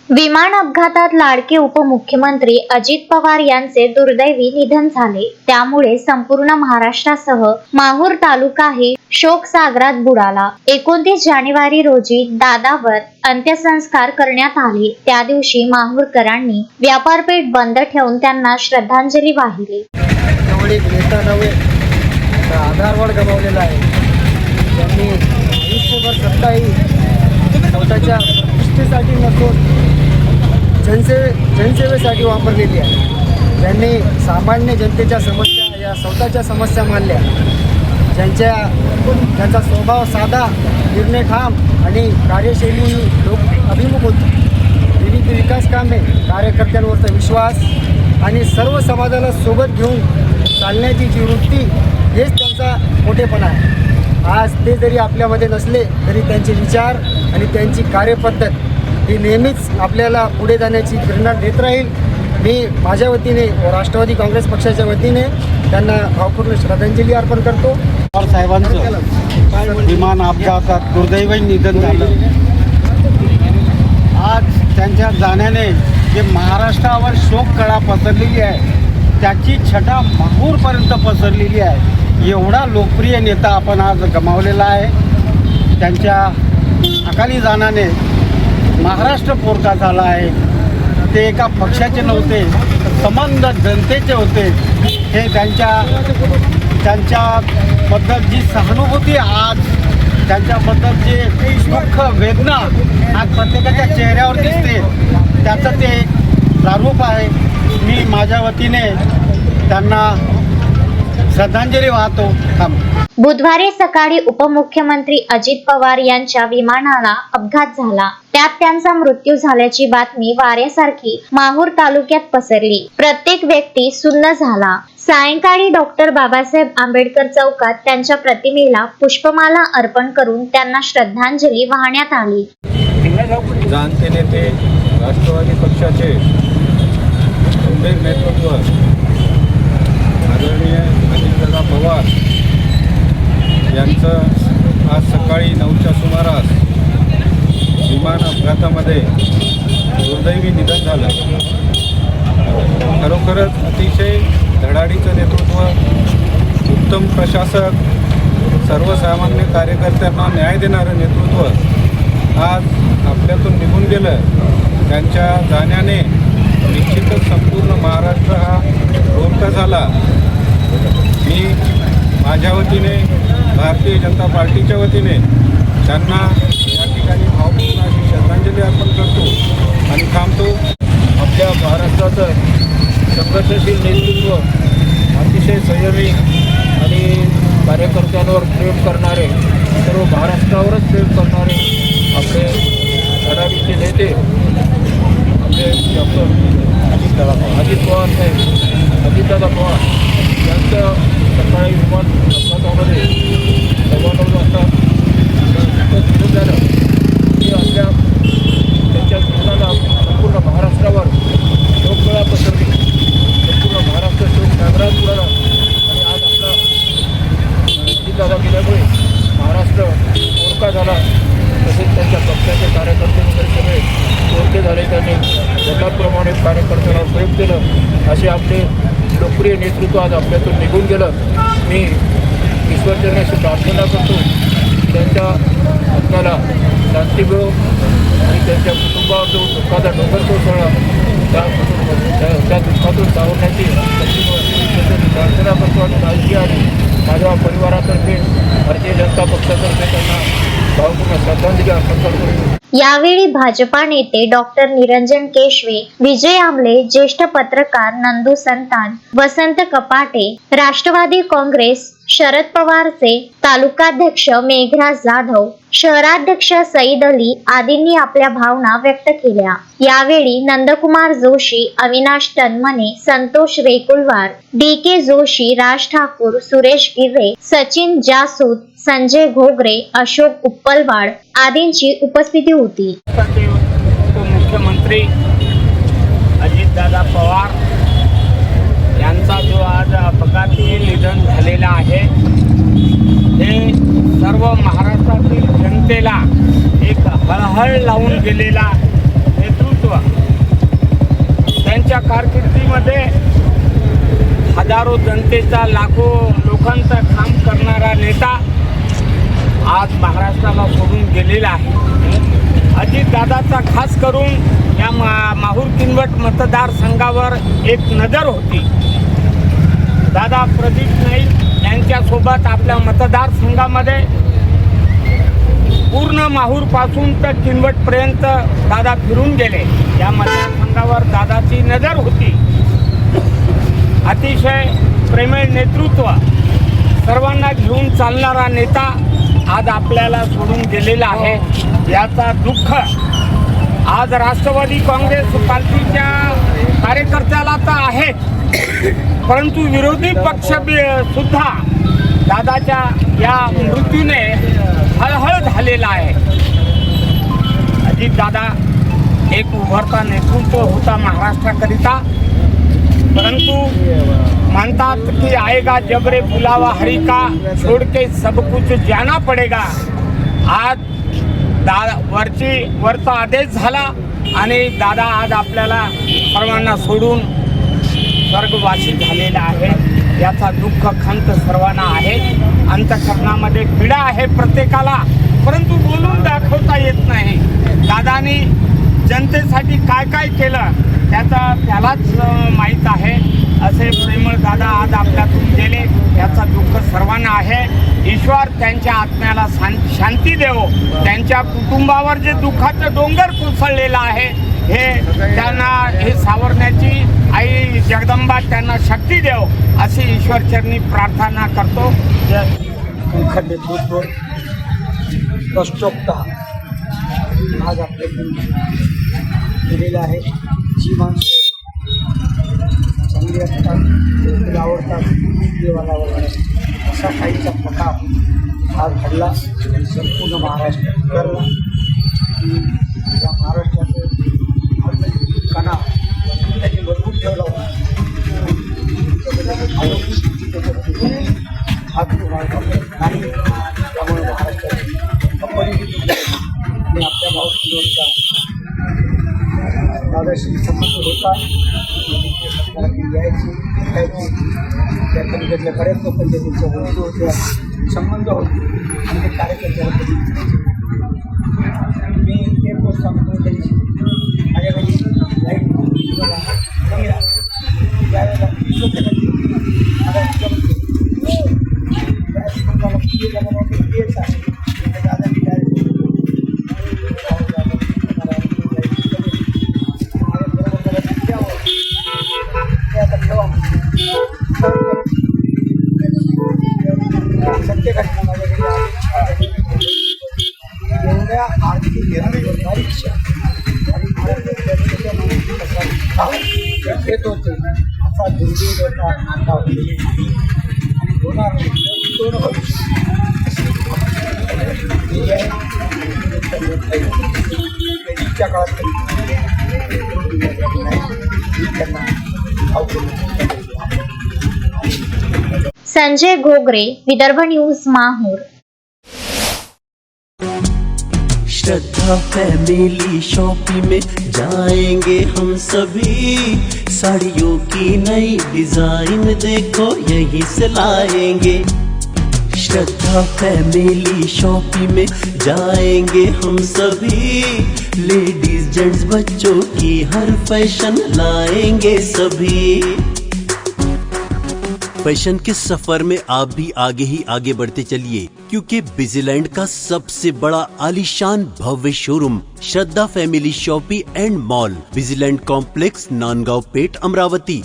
विमान अपघातात लाडके उपमुख्यमंत्री अजित पवार यांचे दुर्दैवी निधन झाले। त्यामुळे संपूर्ण महाराष्ट्रासह माहूर तालुकाही शोकसागरात बुडाला। 29 जानेवारी रोजी दादावर अंत्यसंस्कार करण्यात आले। त्या दिवशी माहूरकरांनी व्यापारपेठ बंद ठेवून त्यांना श्रद्धांजली वाहिली। आधारवड गमावलेला आहे। त्यांनी आयुष्यभर सत्ताही स्वतःच्या प्रतिष्ठेसाठी नसून जनसेवेसाठी वापरलेली आहे। त्यांनी सामान्य जनतेच्या समस्या या स्वतःच्या समस्या मानल्या। त्यांचा स्वभाव साधा, निर्णय ठाम आणि कार्यशैली लोक अभिमुख होती। विविध विकास कामे, कार्यकर्त्यांवरचा विश्वास आणि सर्व समाजाला सोबत घेऊन चालण्याची जी वृत्ती, हेच त्यांचा मोठेपणा आहे। आज ते जरी आपल्यामध्ये नसले तरी त्यांचे विचार आणि त्यांची कार्यपद्धत ही नेहमीच आपल्याला पुढे जाण्याची प्रेरणा देत राहील। मी माझ्या वतीने व राष्ट्रवादी काँग्रेस पक्षाच्या वतीने त्यांना भावपूर्ण श्रद्धांजली अर्पण करतो। पवार साहेबांचं विमान अपघातात दुर्दैवी निधन झालं। आज त्यांच्या जाण्याने जे महाराष्ट्रावर शोककळा पसरलेली आहे त्याची छटा माहूरपर्यंत पसरलेली आहे। एवढा लोकप्रिय नेता आपण आज गमावलेला आहे। त्यांच्या अकाली जाण्याने महाराष्ट्र पोरका झाला आहे। ते एका पक्षाचे नव्हते, संबंध जनतेचे होते। हे त्यांच्याबद्दल जी सहानुभूती, आज त्यांच्याबद्दल जे दुःख वेदना आज प्रत्येकाच्या चेहऱ्यावर दिसते, त्याचं ते प्रारूप आहे। मी माझ्या वतीने त्यांना श्रद्धांजली वाहतो। बुधवारी सकाळी उपमुख्यमंत्री अजित पवार यांच्या विमानाला अपघात झाला। त्यात त्यांचा मृत्यू झाल्याची बातमी वाऱ्यासारखी माहूर तालुक्यात पसरली। प्रत्येक व्यक्ती सुन्न झाला। सायंकाळी डॉक्टर बाबासाहेब आंबेडकर चौकात त्यांच्या प्रतिमेला पुष्पमाला अर्पण करून त्यांना श्रद्धांजली वाहण्यात आली। जाणते नेते, राष्ट्रवादी पक्षाचे नेतृत्व आदरणीय अजितदादा पवार यांचं आज सकाळी 9च्या सुमारास विमान अपघातामध्ये दुर्दैवी निधन झालं। खरोखरच अतिशय धडाडीचं नेतृत्व, उत्तम प्रशासक, सर्वसामान्य कार्यकर्त्यांना न्याय देणारं नेतृत्व आज आपल्यातून निघून गेलं। त्यांच्या जाण्याने निश्चितच संपूर्ण महाराष्ट्र हा रोमका झाला। मी माझ्या वतीने, भारतीय जनता पार्टीच्या वतीने त्यांना या ठिकाणी भावपूर्ण अशी श्रद्धांजली अर्पण करतो आणि थांबतो। आपल्या महाराष्ट्राचं संघर्षशील नेतृत्व, अतिशय संयमी आणि कार्यकर्त्यांवर प्रेम करणारे, सर्व महाराष्ट्रावरच प्रेम करणारे आपले धडाडीचे नेते आपले डॉक्टर अजित पवार साहेब, अजितदादा पवार यांचं सकाळी विमान अपघातामध्ये 9:15 वाजता निधन झालं। हे आपल्या त्यांच्या निधनाला संपूर्ण महाराष्ट्रावर शोककळा पसरली। संपूर्ण महाराष्ट्र शोकसागरात बुडाला आणि आज आपला अजितदादा गेल्यामुळे महाराष्ट्र पोरका झाला। तसेच त्यांच्या पक्षाचे कार्यकर्ते वगैरे सगळे पोरके झाले। त्यांनी जगाप्रमाणे कार्यकर्त्यांना प्रेम केलं। असे आपले लोकप्रिय नेतृत्व आज आपल्यातून निघून गेलं। मी ईश्वरचरणाशी प्रार्थना करतो त्यांच्या आत्म्याला शांती मिळो आणि त्यांच्या कुटुंबावर जो दुःखाचा डोंगर कोसळला त्या दुःखातून सावरण्याची प्रार्थना करतो आणि माझी आणि माझ्या परिवारातर्फे भारतीय जनता पक्षातर्फे त्यांना भावपूर्ण श्रद्धांजली अर्पण करतो। यावेळी भाजपा नेते डॉक्टर निरंजन केशवे, विजय आमले, ज्येष्ठ पत्रकार नंदू संतान, वसंत कपाटे, राष्ट्रवादी काँग्रेस शरद पवारचे तालुकाध्यक्ष मेघराज जाधव, शहराध्यक्ष सईद अली आदींनी आपल्या भावना व्यक्त केल्या। यावेळी नंदकुमार जोशी, अविनाश तनमने, संतोष रेकुलवार, डी.के. जोशी, राज ठाकूर, सुरेश गिर्रे, सचिन जासूद, संजय घोगरे, अशोक उप्पलवाड आदींची उपस्थिती होती। उपमुख्यमंत्री अजितदादा पवार यांचा जो आज अपघाती निधन झालेला आहे, हे सर्व महाराष्ट्रातील जनतेला एक हळहळ लावून गेलेला नेतृत्व त्यांच्या कारकिर्दीमध्ये हजारो जनतेचा, लाखो लोकांचा काम करणारा नेता आज महाराष्ट्राला सोडून गेलेला आहे. अजितदादाचा खास करून या माहूर किनवट मतदारसंघावर एक नजर होती. दादा प्रदीप नाईक यांच्यासोबत आपल्या मतदारसंघामध्ये पूर्ण माहूरपासून तर किनवटपर्यंत दादा फिरून गेले. या मतदारसंघावर दादाची नजर होती. अतिशय प्रेमळ नेतृत्व, सर्वांना घेऊन चालणारा नेता आज आपल्याला सोडून गेलेला आहे. याचा दुःख आज राष्ट्रवादी काँग्रेस पार्टीच्या कार्यकर्त्याला तर आहे, परंतु विरोधी पक्ष सुद्धा दादाच्या या मृत्यूने हळहळ झालेला आहे. अजितदादा एक उभरता नेतृत्व होता महाराष्ट्राकरिता, परंतु म्हणतात की आएगा जबरे बुलावा हरी का, छोड़ के सब कुछ जाना पडेगा. आज वरचा आदेश झाला आणि दादा आज आपल्याला सर्वांना सोडून स्वर्गवासी झालेला आहे. याचा दुःख खंत सर्वांना आहे. अंतःकरणामध्ये पीडा आहे प्रत्येकाला, परंतु बोलून दाखवता येत नाही. दादानी जनतेसाठी काय काय केलं त्यालाच माहीत आहे. असे प्रेमळ दादा आज आपल्यातून गेले, याचा दुःख सर्वांना आहे. ईश्वर त्यांच्या आत्म्याला शांती देवो. त्यांच्या कुटुंबावर जे दुःखाचं डोंगर कोसळलेलं आहे त्यांना हे सावरण्याची आई जगदंबा त्यांना शक्ती देव, अशी ईश्वरचरणी प्रार्थना करतो. मुखद नेतृत्व, स्पष्टोक्ता आज आपल्यातून दिलेलं आहे. जी माणसं चांगली असतात, लोकांना आवडतात, देवाला वगैरे असा काहीचा प्रकार आज घडला संपूर्ण महाराष्ट्रात करला. या महाराष्ट्राचं कणा त्यांनी मजबूत ठेवला होता. नाही त्यामुळे महाराष्ट्राची अपरिचित आणि आपल्या भावकीचा दादाशी संबंध होता. यायची भेटायची, त्या कलिकडल्या बऱ्याच लोकांच्या त्यांच्या गोष्टी होत्या, संबंध होते आणि ते कार्यकर्त्याला कधी मी एक गोष्ट सांगतो. त्यांची माझ्याकडे लाईट मला कमी राहते त्यावेळेला सत्य घटना माझ्याकडे एवढ्या आर्थिक परीक्षा आणि घेत होते असा दुर्दैव होता आणि होणार दोन भविष्याच्या काळात त्यांना संजय घोगरे, विदर्भ न्यूज, माहूर. श्रद्धा फैमिली शॉपिंग में जाएंगे हम सभी, साड़ियों की नई डिजाइन देखो यहीं से लाएंगे. श्रद्धा फैमिली शॉपिंग में जाएंगे हम सभी, लेडीज जेंट्स बच्चों की हर फैशन लाएंगे सभी. फैशन के सफर में आप भी आगे ही आगे बढ़ते चलिए, क्योंकि बिजीलैंड का सबसे बड़ा आलीशान भव्य showroom Shraddha family shopping and mall, Busyland complex, Nandgaon Peth, Amravati.